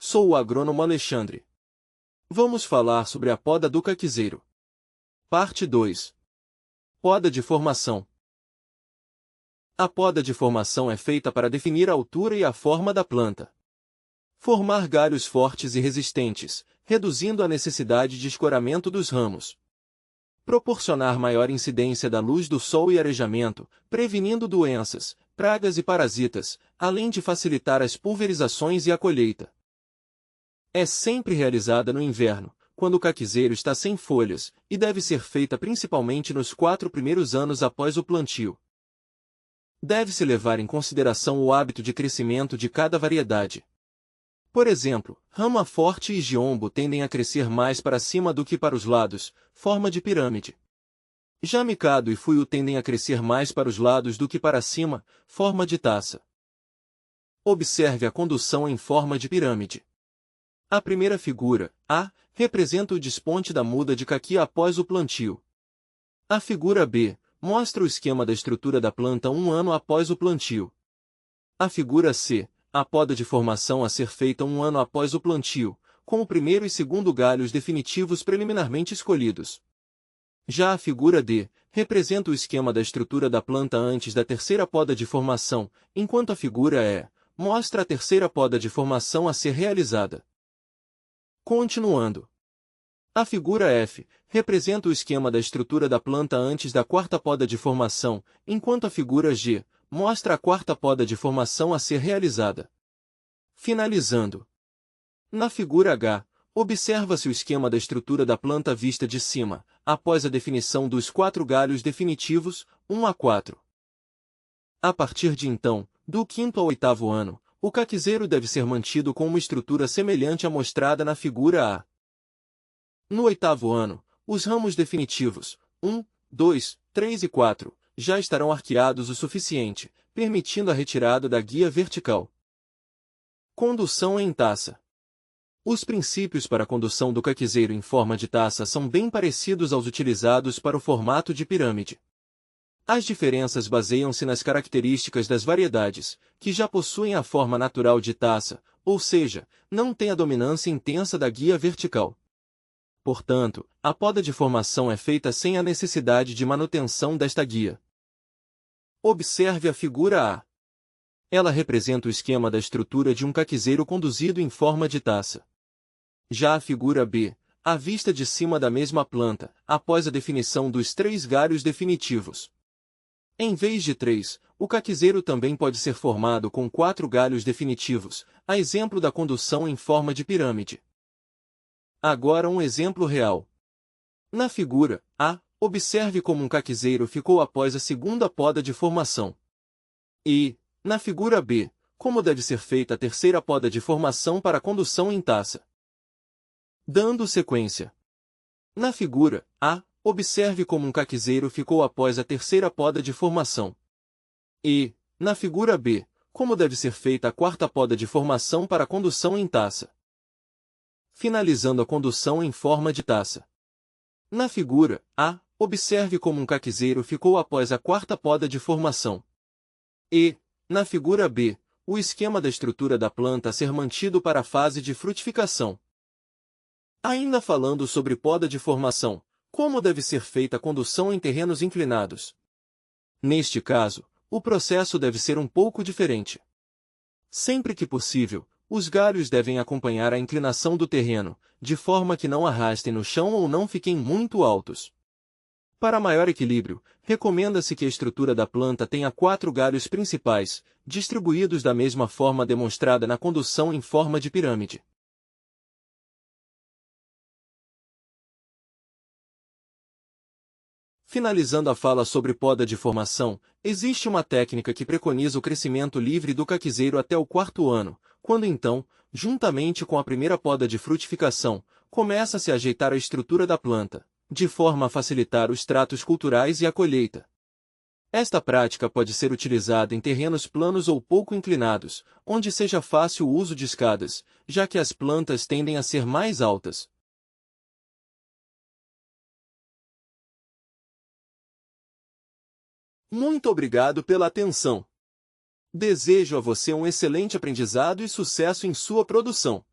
sou o agrônomo Alexandre. Vamos falar sobre a poda do caquizeiro. Parte 2. Poda de formação. A poda de formação é feita para definir a altura e a forma da planta. Formar galhos fortes e resistentes, reduzindo a necessidade de escoramento dos ramos. Proporcionar maior incidência da luz do sol e arejamento, prevenindo doenças, pragas e parasitas, além de facilitar as pulverizações e a colheita. É sempre realizada no inverno, quando o caquizeiro está sem folhas, e deve ser feita principalmente nos 4 primeiros anos após o plantio. Deve-se levar em consideração o hábito de crescimento de cada variedade. Por exemplo, rama forte e giombo tendem a crescer mais para cima do que para os lados, forma de pirâmide. Já micado e fuio tendem a crescer mais para os lados do que para cima, forma de taça. Observe a condução em forma de pirâmide. A primeira figura, A, representa o desponte da muda de caqui após o plantio. A figura B mostra o esquema da estrutura da planta 1 ano após o plantio. A figura C, a poda de formação a ser feita 1 ano após o plantio, com o primeiro e segundo galhos definitivos preliminarmente escolhidos. Já a figura D representa o esquema da estrutura da planta antes da terceira poda de formação, enquanto a figura E mostra a terceira poda de formação a ser realizada. Continuando. A figura F representa o esquema da estrutura da planta antes da quarta poda de formação, enquanto a figura G mostra a quarta poda de formação a ser realizada. Finalizando. Na figura H, observa-se o esquema da estrutura da planta vista de cima, após a definição dos 4 galhos definitivos, 1 a 4. A partir de então, do 5º ao 8º ano, o caquizeiro deve ser mantido com uma estrutura semelhante à mostrada na figura A. No 8º ano, os ramos definitivos, 1, 2, 3 e 4, já estarão arqueados o suficiente, permitindo a retirada da guia vertical. Condução em taça. Os princípios para a condução do caquizeiro em forma de taça são bem parecidos aos utilizados para o formato de pirâmide. As diferenças baseiam-se nas características das variedades, que já possuem a forma natural de taça, ou seja, não têm a dominância intensa da guia vertical. Portanto, a poda de formação é feita sem a necessidade de manutenção desta guia. Observe a figura A. Ela representa o esquema da estrutura de um caquizeiro conduzido em forma de taça. Já a figura B, a vista de cima da mesma planta, após a definição dos 3 galhos definitivos. Em vez de 3, o caquizeiro também pode ser formado com 4 galhos definitivos, a exemplo da condução em forma de pirâmide. Agora um exemplo real. Na figura A, observe como um caquizeiro ficou após a segunda poda de formação. E, na figura B, como deve ser feita a terceira poda de formação para a condução em taça. Dando sequência. Na figura A, observe como um caquizeiro ficou após a terceira poda de formação. E, na figura B, como deve ser feita a quarta poda de formação para a condução em taça. Finalizando a condução em forma de taça. Na figura A, observe como um caquizeiro ficou após a quarta poda de formação. E, na figura B, o esquema da estrutura da planta a ser mantido para a fase de frutificação. Ainda falando sobre poda de formação, como deve ser feita a condução em terrenos inclinados? Neste caso, o processo deve ser um pouco diferente. Sempre que possível, os galhos devem acompanhar a inclinação do terreno, de forma que não arrastem no chão ou não fiquem muito altos. Para maior equilíbrio, recomenda-se que a estrutura da planta tenha 4 galhos principais, distribuídos da mesma forma demonstrada na condução em forma de pirâmide. Finalizando a fala sobre poda de formação, existe uma técnica que preconiza o crescimento livre do caquizeiro até o 4º ano, quando então, juntamente com a primeira poda de frutificação, começa-se a ajeitar a estrutura da planta, de forma a facilitar os tratos culturais e a colheita. Esta prática pode ser utilizada em terrenos planos ou pouco inclinados, onde seja fácil o uso de escadas, já que as plantas tendem a ser mais altas. Muito obrigado pela atenção. Desejo a você um excelente aprendizado e sucesso em sua produção.